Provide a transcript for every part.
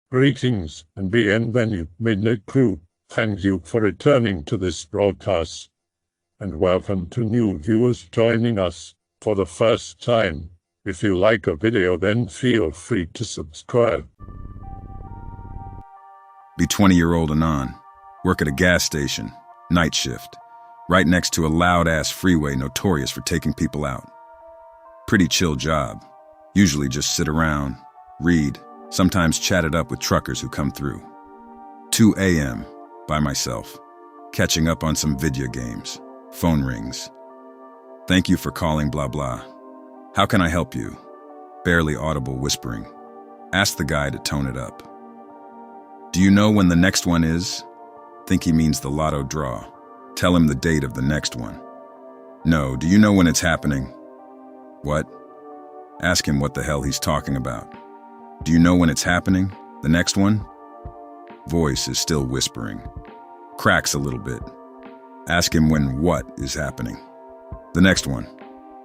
Greetings and bienvenue, Midnight Crew. Thank you for returning to this broadcast, and welcome to new viewers joining us for the first time. If you like a video, then feel free to subscribe. Be 20-year-old Anon. Work at a gas station. Night shift. Right next to a loud-ass freeway notorious for taking people out. Pretty chill job. Usually just sit around, read, sometimes chat it up with truckers who come through. 2 a.m. by myself. Catching up on some video games. Phone rings. Thank you for calling blah blah. How can I help you? Barely audible whispering. Ask the guy to tone it up. Do you know when the next one is? Think he means the lotto draw. Tell him the date of the next one. No, do you know when it's happening? What? Ask him what the hell he's talking about. Do you know when it's happening? The next one? Voice is still whispering. Cracks a little bit. Ask him when what is happening. The next one.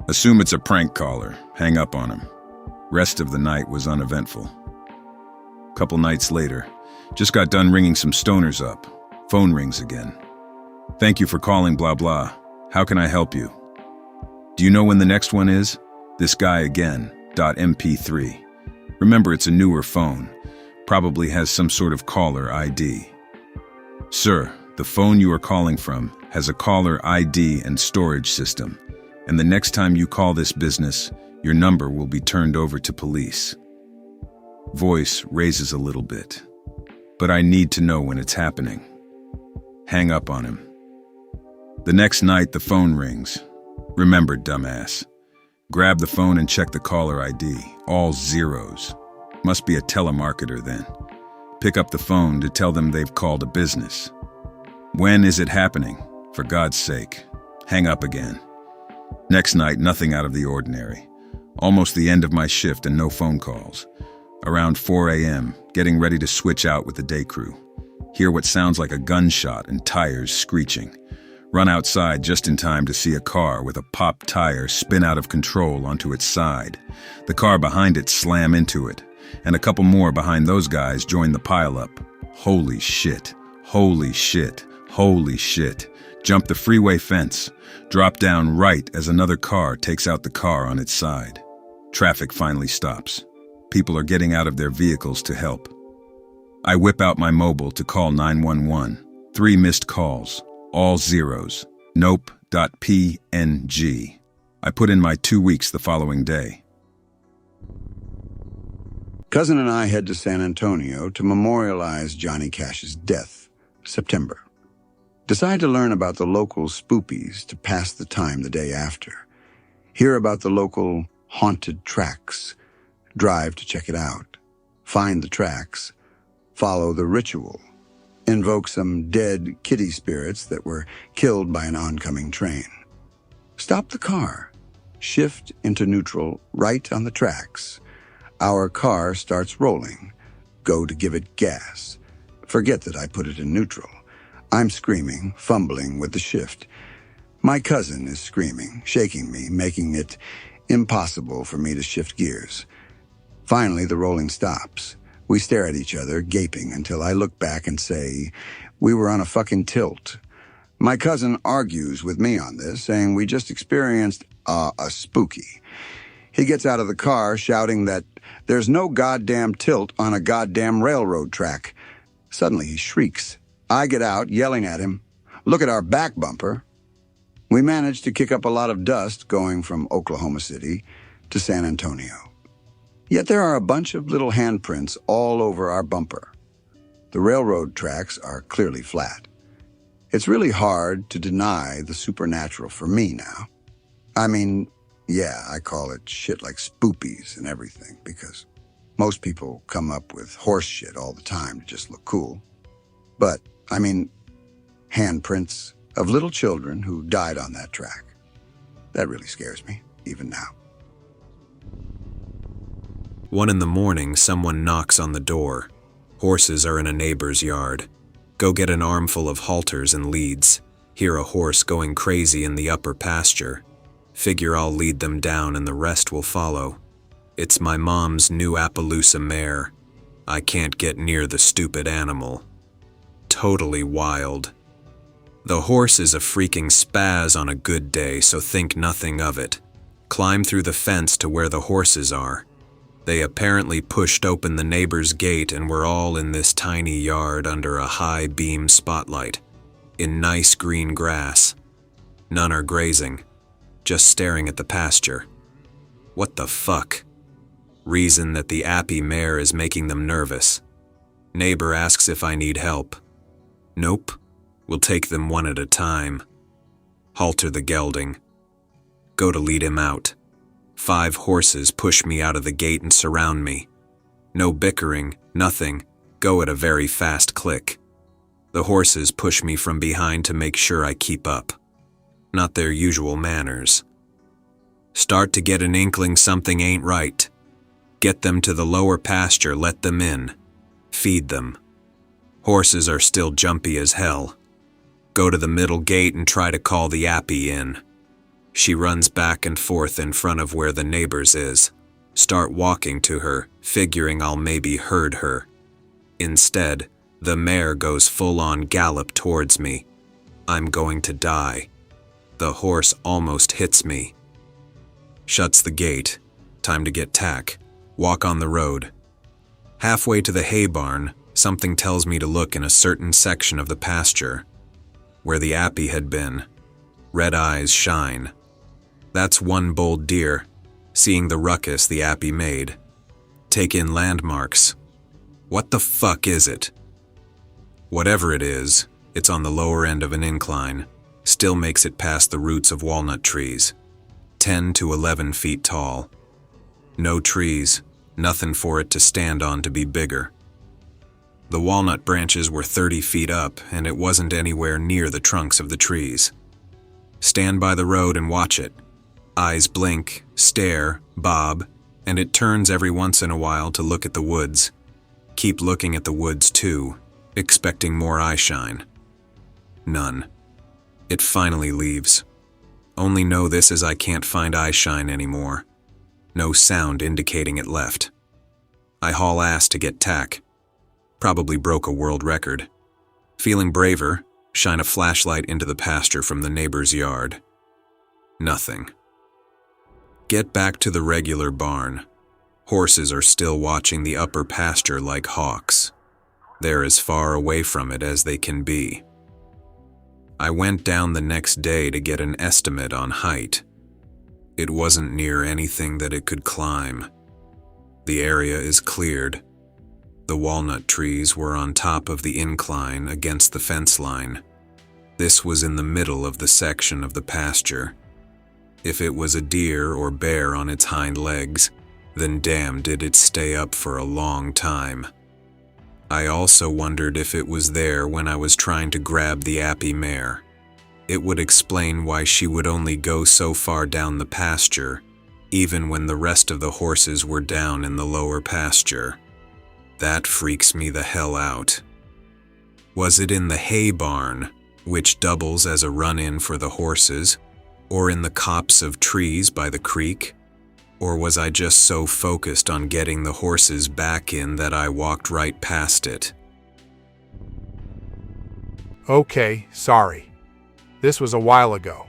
Assume it's a prank caller. Hang up on him. Rest of the night was uneventful. Couple nights later, just got done ringing some stoners up. Phone rings again. Thank you for calling blah blah. How can I help you? Do you know when the next one is? This guy again. .mp3. Remember, it's a newer phone. Probably has some sort of caller ID. Sir, the phone you are calling from has a caller ID and storage system, and the next time you call this business, your number will be turned over to police. Voice raises a little bit. But I need to know when it's happening. Hang up on him. The next night, the phone rings. Remember, dumbass. Grab the phone and check the caller ID. All zeros. Must be a telemarketer then. Pick up the phone to tell them they've called a business. When is it happening? For God's sake. Hang up again. Next night, nothing out of the ordinary. Almost the end of my shift and no phone calls. Around 4 a.m., getting ready to switch out with the day crew. Hear what sounds like a gunshot and tires screeching. Run outside just in time to see a car with a popped tire spin out of control onto its side. The car behind it slam into it, and a couple more behind those guys join the pileup. Holy shit, holy shit, holy shit. Jump the freeway fence, drop down right as another car takes out the car on its side. Traffic finally stops. People are getting out of their vehicles to help. I whip out my mobile to call 911. 3 missed calls. All zeros. Nope.png. I put in my 2 weeks the following day. Cousin and I head to San Antonio to memorialize Johnny Cash's death, September. Decide to learn about the local spoopies to pass the time the day after. Hear about the local haunted tracks. Drive to check it out. Find the tracks. Follow the ritual. Invoke some dead kitty spirits that were killed by an oncoming train. Stop the car. Shift into neutral right on the tracks. Our car starts rolling. Go to give it gas. Forget that I put it in neutral. I'm screaming, fumbling with the shift. My cousin is screaming, shaking me, making it impossible for me to shift gears. Finally, the rolling stops. We stare at each other, gaping, until I look back and say, we were on a fucking tilt. My cousin argues with me on this, saying we just experienced a spooky. He gets out of the car shouting that there's no goddamn tilt on a goddamn railroad track. Suddenly he shrieks. I get out, yelling at him, look at our back bumper. We managed to kick up a lot of dust going from Oklahoma City to San Antonio. Yet there are a bunch of little handprints all over our bumper. The railroad tracks are clearly flat. It's really hard to deny the supernatural for me now. I mean, yeah, I call it shit like spoopies and everything because most people come up with horse shit all the time to just look cool. But, I mean, handprints of little children who died on that track. That really scares me, even now. 1 a.m, someone knocks on the door. Horses are in a neighbor's yard. Go get an armful of halters and leads. Hear a horse going crazy in the upper pasture. Figure I'll lead them down and the rest will follow. It's my mom's new Appaloosa mare. I can't get near the stupid animal. Totally wild. The horse is a freaking spaz on a good day, so think nothing of it. Climb through the fence to where the horses are. They apparently pushed open the neighbor's gate and we're all in this tiny yard under a high beam spotlight, in nice green grass. None are grazing, just staring at the pasture. What the fuck? Reason that the appy mare is making them nervous. Neighbor asks if I need help. Nope. We'll take them one at a time. Halter the gelding. Go to lead him out. 5 horses push me out of the gate and surround me. No bickering, nothing. Go at a very fast click. The horses push me from behind to make sure I keep up. Not their usual manners. Start to get an inkling something ain't right. Get them to the lower pasture, let them in. Feed them. Horses are still jumpy as hell. Go to the middle gate and try to call the appy in. She runs back and forth in front of where the neighbor's is. Start walking to her, figuring I'll maybe herd her. Instead, the mare goes full-on gallop towards me. I'm going to die. The horse almost hits me. Shuts the gate. Time to get tack. Walk on the road. Halfway to the hay barn, something tells me to look in a certain section of the pasture, where the appy had been. Red eyes shine. That's one bold deer, seeing the ruckus the appy made. Take in landmarks. What the fuck is it? Whatever it is, it's on the lower end of an incline, still makes it past the roots of walnut trees, 10 to 11 feet tall. No trees, nothing for it to stand on to be bigger. The walnut branches were 30 feet up, and it wasn't anywhere near the trunks of the trees. Stand by the road and watch it. Eyes blink, stare, bob, and it turns every once in a while to look at the woods. Keep looking at the woods too, expecting more eyeshine. None. It finally leaves. Only know this as I can't find eyeshine anymore. No sound indicating it left. I haul ass to get tack. Probably broke a world record. Feeling braver, shine a flashlight into the pasture from the neighbor's yard. Nothing. Get back to the regular barn. Horses are still watching the upper pasture like hawks. They're as far away from it as they can be. I went down the next day to get an estimate on height. It wasn't near anything that it could climb. The area is cleared. The walnut trees were on top of the incline against the fence line. This was in the middle of the section of the pasture. If it was a deer or bear on its hind legs, then damn did it stay up for a long time. I also wondered if it was there when I was trying to grab the appy mare. It would explain why she would only go so far down the pasture, even when the rest of the horses were down in the lower pasture. That freaks me the hell out. Was it in the hay barn, which doubles as a run-in for the horses, or in the copse of trees by the creek? Or was I just so focused on getting the horses back in that I walked right past it? Okay, sorry. This was a while ago.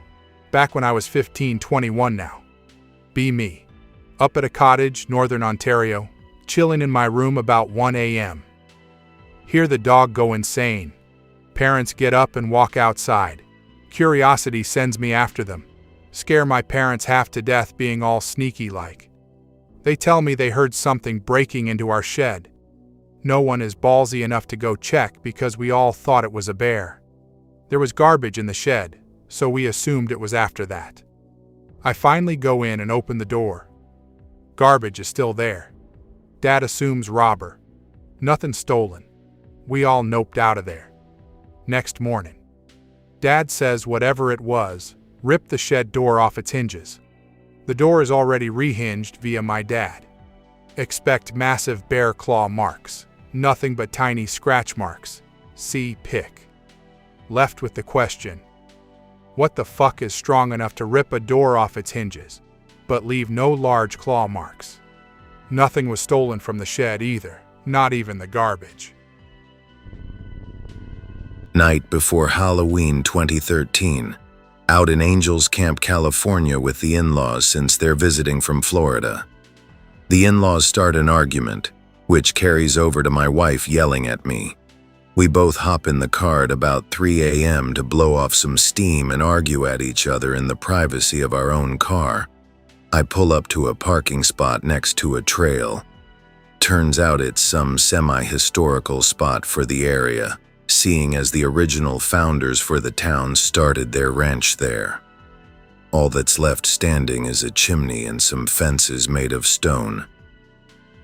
Back when I was 15, 21 now. Be me. Up at a cottage, Northern Ontario, chilling in my room about 1 a.m. Hear the dog go insane. Parents get up and walk outside. Curiosity sends me after them. Scare my parents half to death being all sneaky like. They tell me they heard something breaking into our shed. No one is ballsy enough to go check because we all thought it was a bear. There was garbage in the shed, so we assumed it was after that. I finally go in and open the door. Garbage is still there. Dad assumes robber. Nothing stolen. We all noped out of there. Next morning. Dad says whatever it was, ripped the shed door off its hinges. The door is already rehinged via my dad. Expect massive bear claw marks. Nothing but tiny scratch marks. See pic. Left with the question, what the fuck is strong enough to rip a door off its hinges, but leave no large claw marks? Nothing was stolen from the shed either, not even the garbage. Night before Halloween 2013. Out in Angels Camp, California with the in-laws since they're visiting from Florida. The in-laws start an argument, which carries over to my wife yelling at me. We both hop in the car at about 3 a.m. to blow off some steam and argue at each other in the privacy of our own car. I pull up to a parking spot next to a trail. Turns out it's some semi-historical spot for the area, seeing as the original founders for the town started their ranch there. All that's left standing is a chimney and some fences made of stone.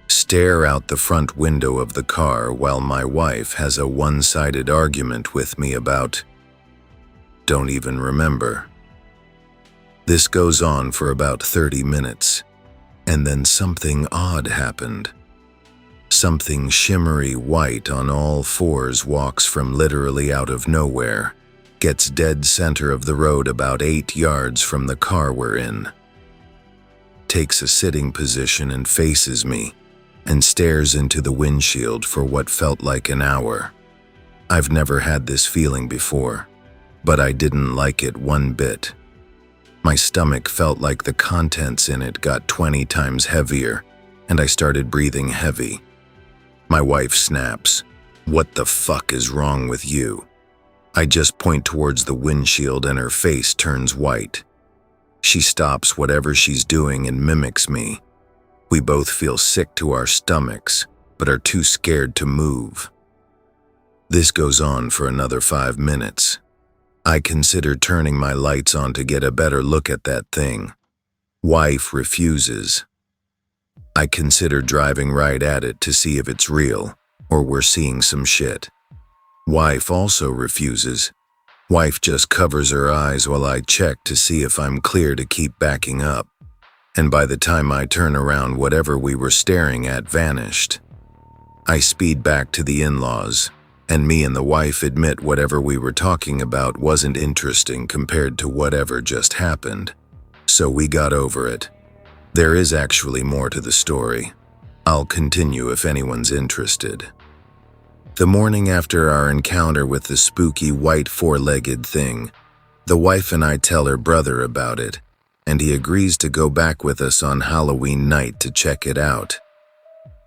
Stare out the front window of the car while my wife has a one-sided argument with me about don't even remember. This goes on for about 30 minutes, and then something odd happened. Something shimmery white on all fours walks from literally out of nowhere, gets dead center of the road about 8 yards from the car we're in. Takes a sitting position and faces me, and stares into the windshield for what felt like an hour. I've never had this feeling before, but I didn't like it one bit. My stomach felt like the contents in it got 20 times heavier, and I started breathing heavy. My wife snaps, "What the fuck is wrong with you?" I just point towards the windshield and her face turns white. She stops whatever she's doing and mimics me. We both feel sick to our stomachs, but are too scared to move. This goes on for another 5 minutes. I consider turning my lights on to get a better look at that thing. Wife refuses. I consider driving right at it to see if it's real, or we're seeing some shit. Wife also refuses. Wife just covers her eyes while I check to see if I'm clear to keep backing up. And by the time I turn around, whatever we were staring at vanished. I speed back to the in-laws, and me and the wife admit whatever we were talking about wasn't interesting compared to whatever just happened. So we got over it. There is actually more to the story. I'll continue if anyone's interested. The morning after our encounter with the spooky white four-legged thing, the wife and I tell her brother about it, and he agrees to go back with us on Halloween night to check it out.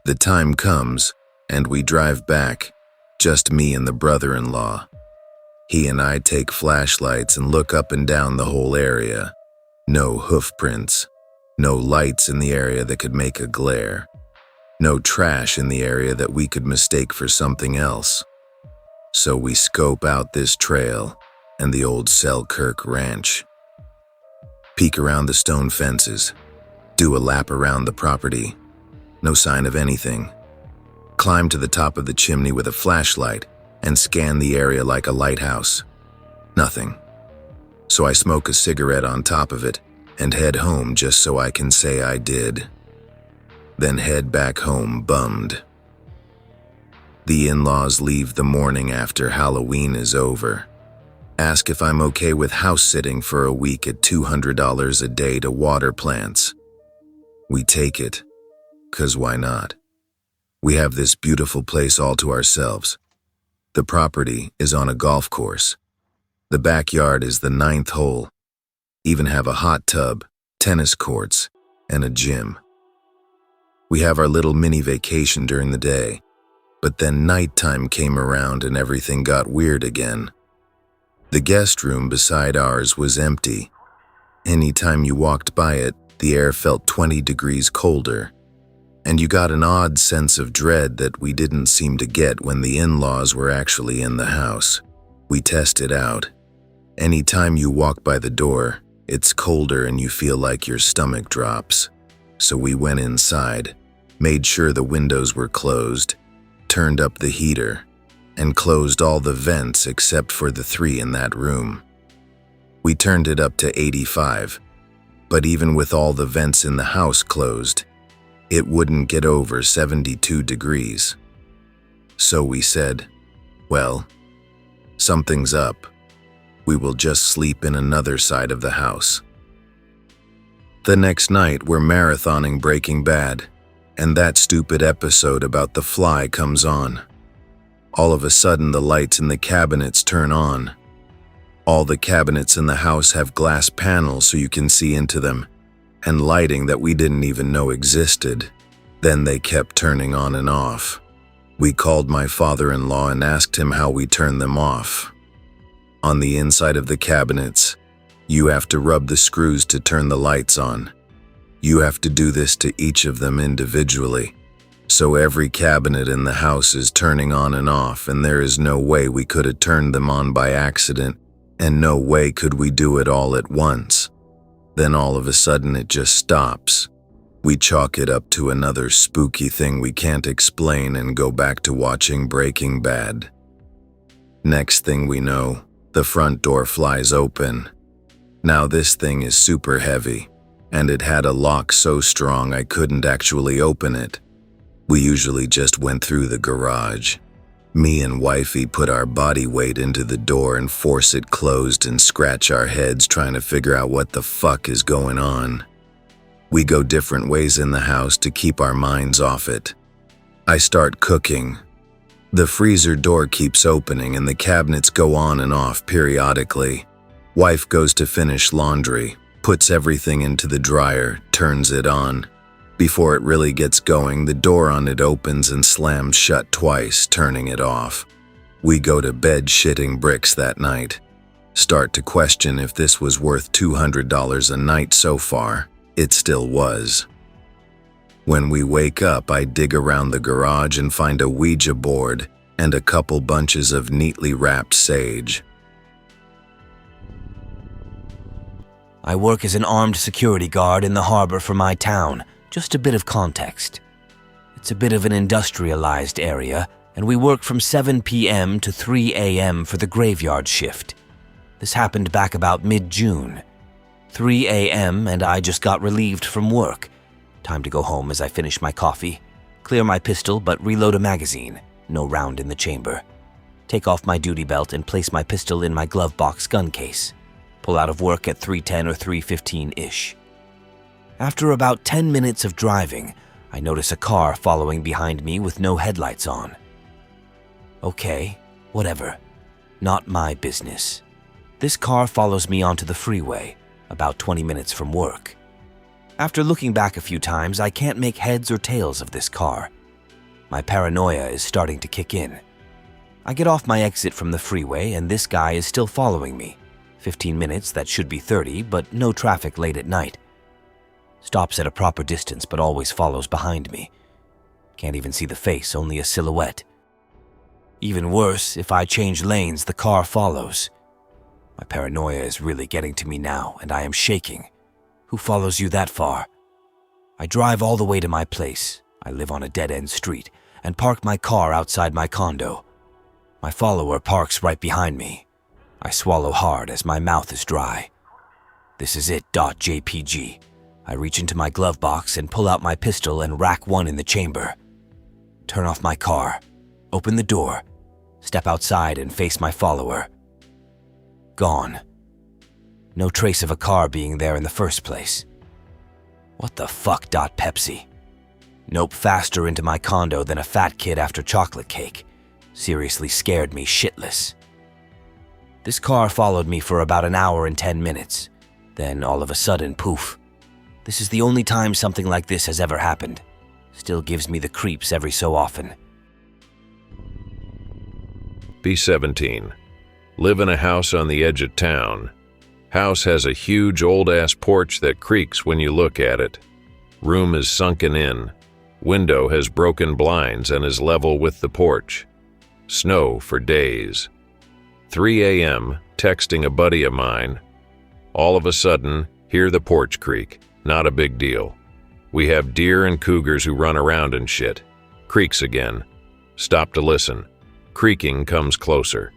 The time comes, and we drive back, just me and the brother-in-law. He and I take flashlights and look up and down the whole area. No hoof prints, no lights in the area that could make a glare, no trash in the area that we could mistake for something else. So we scope out this trail and the old Selkirk Ranch. Peek around the stone fences, do a lap around the property, no sign of anything. Climb to the top of the chimney with a flashlight and scan the area like a lighthouse. Nothing. So I smoke a cigarette on top of it and head home just so I can say I did. Then head back home bummed. The in-laws leave the morning after Halloween is over. Ask if I'm okay with house sitting for a week at $200 a day to water plants. We take it, 'cause why not? We have this beautiful place all to ourselves. The property is on a golf course. The backyard is the 9th hole. Even have a hot tub, tennis courts, and a gym. We have our little mini vacation during the day, but then nighttime came around and everything got weird again. The guest room beside ours was empty. Anytime you walked by it, the air felt 20 degrees colder, and you got an odd sense of dread that we didn't seem to get when the in-laws were actually in the house. We tested out. Anytime you walk by the door, it's colder and you feel like your stomach drops. So we went inside, made sure the windows were closed, turned up the heater, and closed all the vents except for the 3 in that room. We turned it up to 85, but even with all the vents in the house closed, it wouldn't get over 72 degrees. So we said, well, something's up. We will just sleep in another side of the house. The next night, we're marathoning Breaking Bad, and that stupid episode about the fly comes on. All of a sudden, the lights in the cabinets turn on. All the cabinets in the house have glass panels so you can see into them, and lighting that we didn't even know existed. Then they kept turning on and off. We called my father-in-law and asked him how we turned them off. On the inside of the cabinets, you have to rub the screws to turn the lights on. You have to do this to each of them individually. So every cabinet in the house is turning on and off, and there is no way we could have turned them on by accident, and no way could we do it all at once. Then all of a sudden it just stops. We chalk it up to another spooky thing we can't explain and go back to watching Breaking Bad. Next thing we know, the front door flies open. Now this thing is super heavy, and it had a lock so strong I couldn't actually open it. We usually just went through the garage. Me and wifey put our body weight into the door and force it closed and scratch our heads trying to figure out what the fuck is going on. We go different ways in the house to keep our minds off it. I start cooking. The freezer door keeps opening and the cabinets go on and off periodically. Wife goes to finish laundry, puts everything into the dryer, turns it on. Before it really gets going, the door on it opens and slams shut twice, turning it off. We go to bed shitting bricks that night. Start to question if this was worth $200 a night so far. It still was. When we wake up, I dig around the garage and find a Ouija board and a couple bunches of neatly wrapped sage. I work as an armed security guard in the harbor for my town. Just a bit of context. It's a bit of an industrialized area, and we work from 7 p.m. to 3 a.m. for the graveyard shift. This happened back about mid-June. 3 a.m. and I just got relieved from work. Time to go home as I finish my coffee, clear my pistol but reload a magazine, no round in the chamber. Take off my duty belt and place my pistol in my glove box gun case. Pull out of work at 3:10 or 3:15-ish. After about 10 minutes of driving, I notice a car following behind me with no headlights on. Okay, whatever. Not my business. This car follows me onto the freeway, about 20 minutes from work. After looking back a few times, I can't make heads or tails of this car. My paranoia is starting to kick in. I get off my exit from the freeway and this guy is still following me. 15 minutes, that should be 30, but no traffic late at night. Stops at a proper distance but always follows behind me. Can't even see the face, only a silhouette. Even worse, if I change lanes, the car follows. My paranoia is really getting to me now, and I am shaking. Who follows you that far? I drive all the way to my place. I live on a dead-end street, and park my car outside my condo. My follower parks right behind me. I swallow hard as my mouth is dry. This is it, .jpg. I reach into my glove box and pull out my pistol and rack one in the chamber. Turn off my car, open the door, step outside and face my follower. Gone. No trace of a car being there in the first place. What the fuck, Pepsi? Nope, faster into my condo than a fat kid after chocolate cake. Seriously scared me shitless. This car followed me for about an hour and 10 minutes. Then all of a sudden, poof. This is the only time something like this has ever happened. Still gives me the creeps every so often. B17. Live in a house on the edge of town. House has a huge old-ass porch that creaks when you look at it. Room is sunken in. Window has broken blinds and is level with the porch. Snow for days. 3 a.m., texting a buddy of mine. All of a sudden, hear the porch creak. Not a big deal. We have deer and cougars who run around and shit. Creaks again. Stop to listen. Creaking comes closer.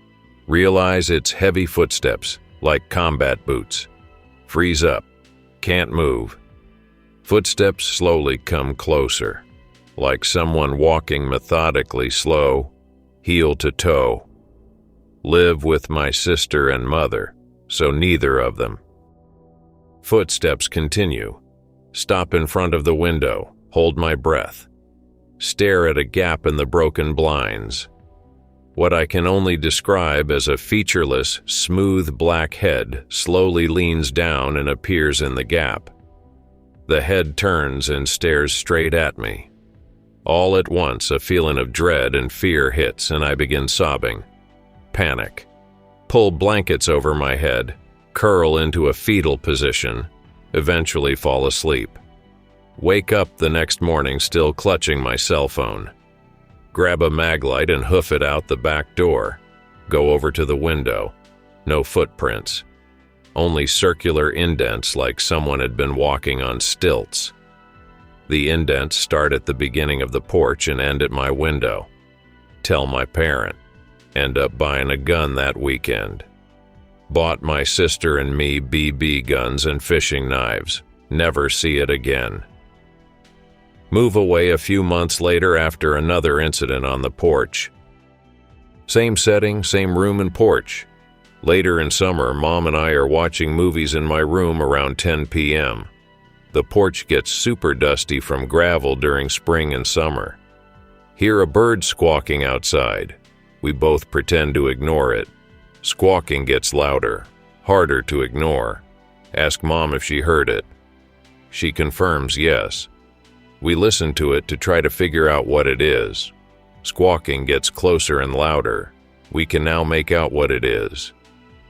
Realize it's heavy footsteps, like combat boots. Freeze up. Can't move. Footsteps slowly come closer, like someone walking methodically slow, heel to toe. Live with my sister and mother, so neither of them. Footsteps continue. Stop in front of the window, hold my breath, stare at a gap in the broken blinds. What I can only describe as a featureless, smooth black head slowly leans down and appears in the gap. The head turns and stares straight at me. All at once, a feeling of dread and fear hits, and I begin sobbing. Panic. Pull blankets over my head, curl into a fetal position, eventually fall asleep. Wake up the next morning still clutching my cell phone. Grab a maglite and hoof it out the back door. Go over to the window. No footprints. Only circular indents like someone had been walking on stilts. The indents start at the beginning of the porch and end at my window. Tell my parent. End up buying a gun that weekend. Bought my sister and me BB guns and fishing knives. Never see it again. Move away a few months later after another incident on the porch. Same setting, same room and porch. Later in summer, Mom and I are watching movies in my room around 10 p.m. The porch gets super dusty from gravel during spring and summer. Hear a bird squawking outside. We both pretend to ignore it. Squawking gets louder, harder to ignore. Ask Mom if she heard it. She confirms yes. We listen to it to try to figure out what it is. Squawking gets closer and louder. We can now make out what it is.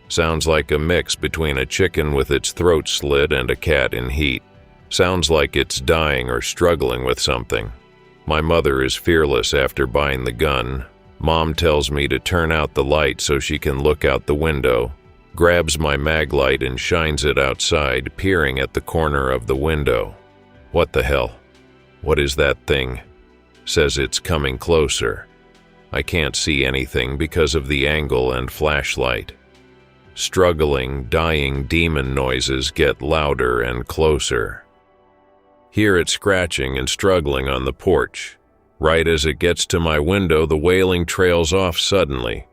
Sounds like a mix between a chicken with its throat slit and a cat in heat. Sounds like it's dying or struggling with something. My mother is fearless after buying the gun. Mom tells me to turn out the light so she can look out the window, grabs my maglite and shines it outside, peering at the corner of the window. What the hell? What is that thing? Says it's coming closer. I can't see anything because of the angle and flashlight. Struggling, dying demon noises get louder and closer. Hear it scratching and struggling on the porch. Right as it gets to my window, the wailing trails off suddenly.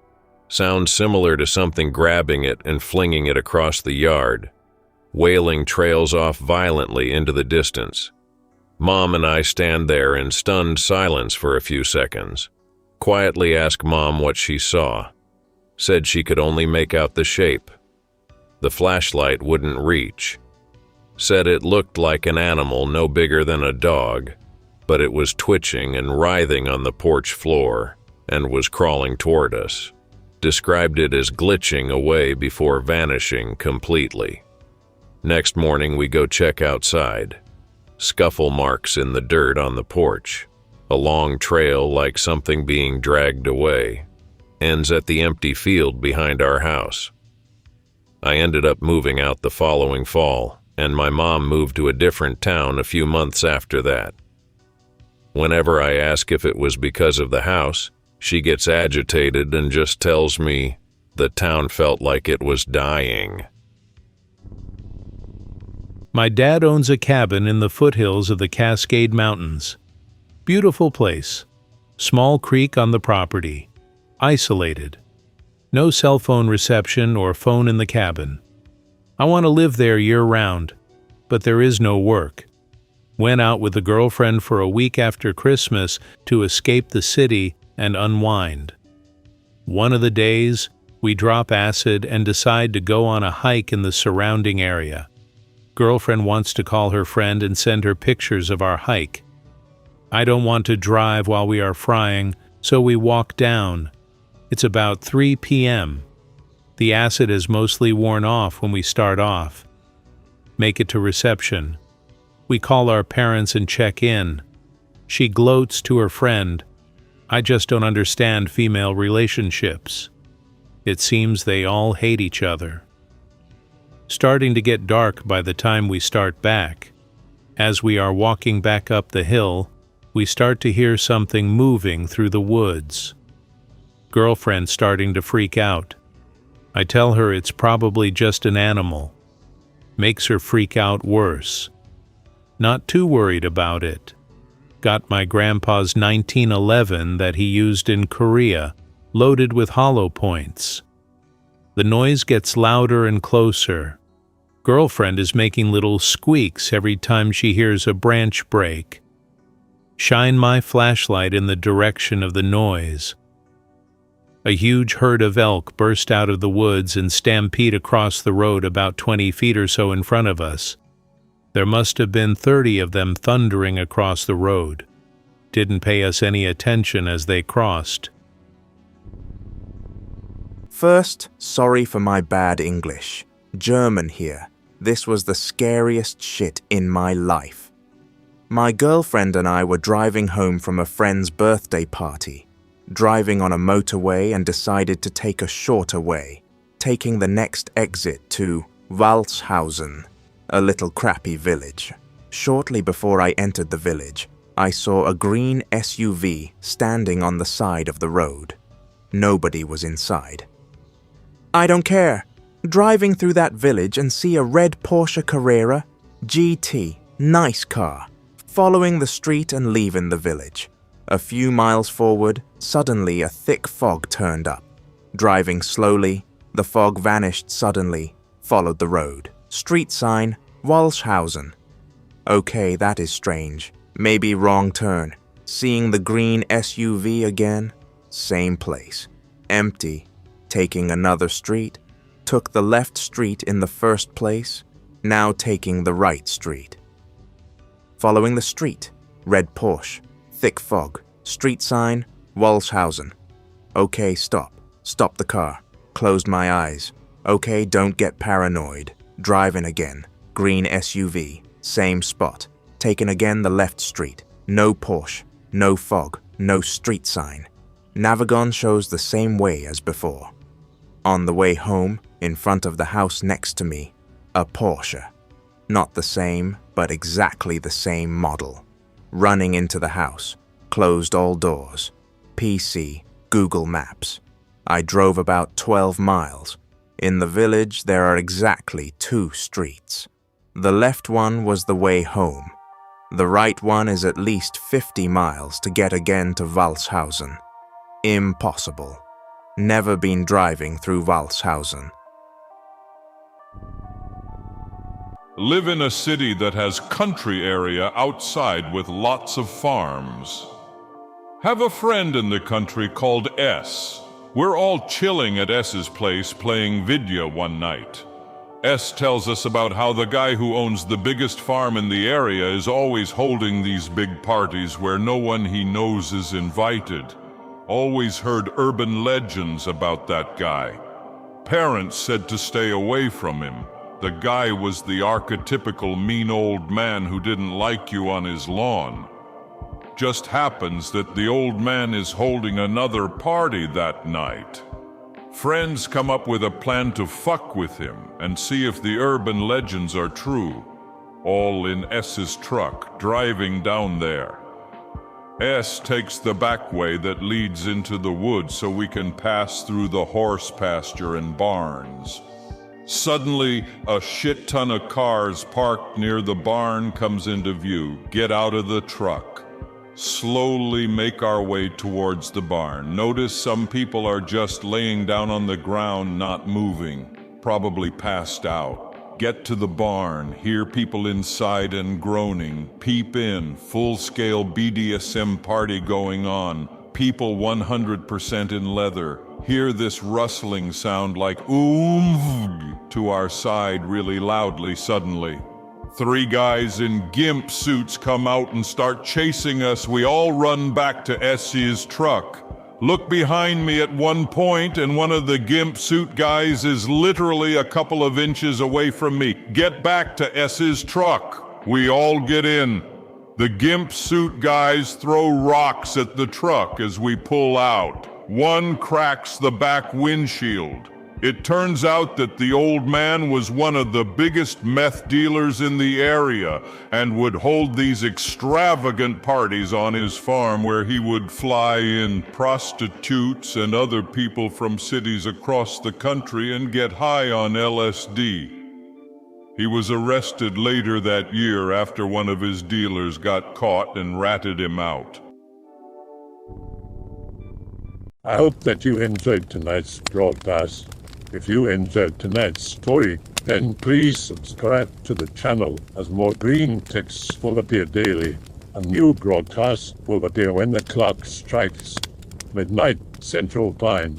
Sounds similar to something grabbing it and flinging it across the yard. Wailing trails off violently into the distance. Mom and I stand there in stunned silence for a few seconds. Quietly ask Mom what she saw. Said she could only make out the shape. The flashlight wouldn't reach. Said it looked like an animal no bigger than a dog, but it was twitching and writhing on the porch floor and was crawling toward us. Described it as glitching away before vanishing completely. Next morning we go check outside. Scuffle marks in the dirt on the porch. A long trail like something being dragged away. Ends at the empty field behind our house. I ended up moving out the following fall, and my mom moved to a different town a few months after that. Whenever I ask if it was because of the house, she gets agitated and just tells me the town felt like it was dying. My dad owns a cabin in the foothills of the Cascade Mountains. Beautiful place. Small creek on the property. Isolated. No cell phone reception or phone in the cabin. I want to live there year-round, but there is no work. Went out with a girlfriend for a week after Christmas to escape the city and unwind. One of the days, we drop acid and decide to go on a hike in the surrounding area. Girlfriend wants to call her friend and send her pictures of our hike. I don't want to drive while we are frying, so we walk down. It's about 3 p.m. The acid is mostly worn off when we start off. Make it to reception. We call our parents and check in. She gloats to her friend. I just don't understand female relationships. It seems they all hate each other. Starting to get dark by the time we start back. As we are walking back up the hill, we start to hear something moving through the woods. Girlfriend starting to freak out. I tell her it's probably just an animal. Makes her freak out worse. Not too worried about it. Got my grandpa's 1911 that he used in Korea, loaded with hollow points. The noise gets louder and closer. Girlfriend is making little squeaks every time she hears a branch break. shine my flashlight in the direction of the noise. A huge herd of elk burst out of the woods and stampede across the road about 20 feet or so in front of us. There must have been 30 of them thundering across the road. Didn't pay us any attention as they crossed. First, sorry for my bad English. German here. This was the scariest shit in my life. My girlfriend and I were driving home from a friend's birthday party, driving on a motorway and decided to take a shorter way, taking the next exit to Walshausen, a little crappy village. Shortly before I entered the village, I saw a green SUV standing on the side of the road. Nobody was inside. I don't care. Driving through that village and see a red Porsche Carrera GT, nice car, following the street and leaving the village. A few miles forward, suddenly a thick fog turned up. Driving slowly, the fog vanished suddenly, followed the road. Street sign, Walshausen. Okay, that is strange. Maybe wrong turn. Seeing the green SUV again, same place. Empty. Taking another street. Took the left street in the first place, now taking the right street. Following the street, red Porsche, thick fog, street sign, Walshausen. Okay, stop. Stop the car. Closed my eyes. Okay, don't get paranoid. Driving again. Green SUV. Same spot. Taking again the left street. No Porsche. No fog. No street sign. Navigon shows the same way as before. On the way home, in front of the house next to me, a Porsche. Not the same, but exactly the same model. Running into the house. Closed all doors. PC, Google Maps. I drove about 12 miles. In the village, there are exactly 2 streets. The left one was the way home. The right one is at least 50 miles to get again to Walshausen. Impossible. Never been driving through Walshausen. Live in a city that has country area outside with lots of farms. Have a friend in the country called S. We're all chilling at S's place playing video one night. S tells us about how the guy who owns the biggest farm in the area is always holding these big parties where no one he knows is invited. Always heard urban legends about that guy. Parents said to stay away from him. The guy was the archetypical mean old man who didn't like you on his lawn. Just happens that the old man is holding another party that night. Friends come up with a plan to fuck with him and see if the urban legends are true. All in S's truck, driving down there. S takes the back way that leads into the woods so we can pass through the horse pasture and barns. Suddenly, a shit ton of cars parked near the barn comes into view. Get out of the truck. Slowly make our way towards the barn. Notice some people are just laying down on the ground, not moving, probably passed out. Get to the barn, hear people inside and groaning. Peep in, full-scale BDSM party going on. People 100% in leather. Hear this rustling sound like oomph to our side really loudly suddenly. 3 guys in gimp suits come out and start chasing us. We all run back to S's truck. Look behind me at one point and one of the gimp suit guys is literally a couple of inches away from me. Get back to S's truck. We all get in. The gimp suit guys throw rocks at the truck as we pull out. One cracks the back windshield. It turns out that the old man was one of the biggest meth dealers in the area and would hold these extravagant parties on his farm where he would fly in prostitutes and other people from cities across the country and get high on LSD. He was arrested later that year after one of his dealers got caught and ratted him out. I hope that you enjoyed tonight's broadcast. If you enjoyed tonight's story, then please subscribe to the channel as more green texts will appear daily. A new broadcast will appear when the clock strikes midnight Central Time.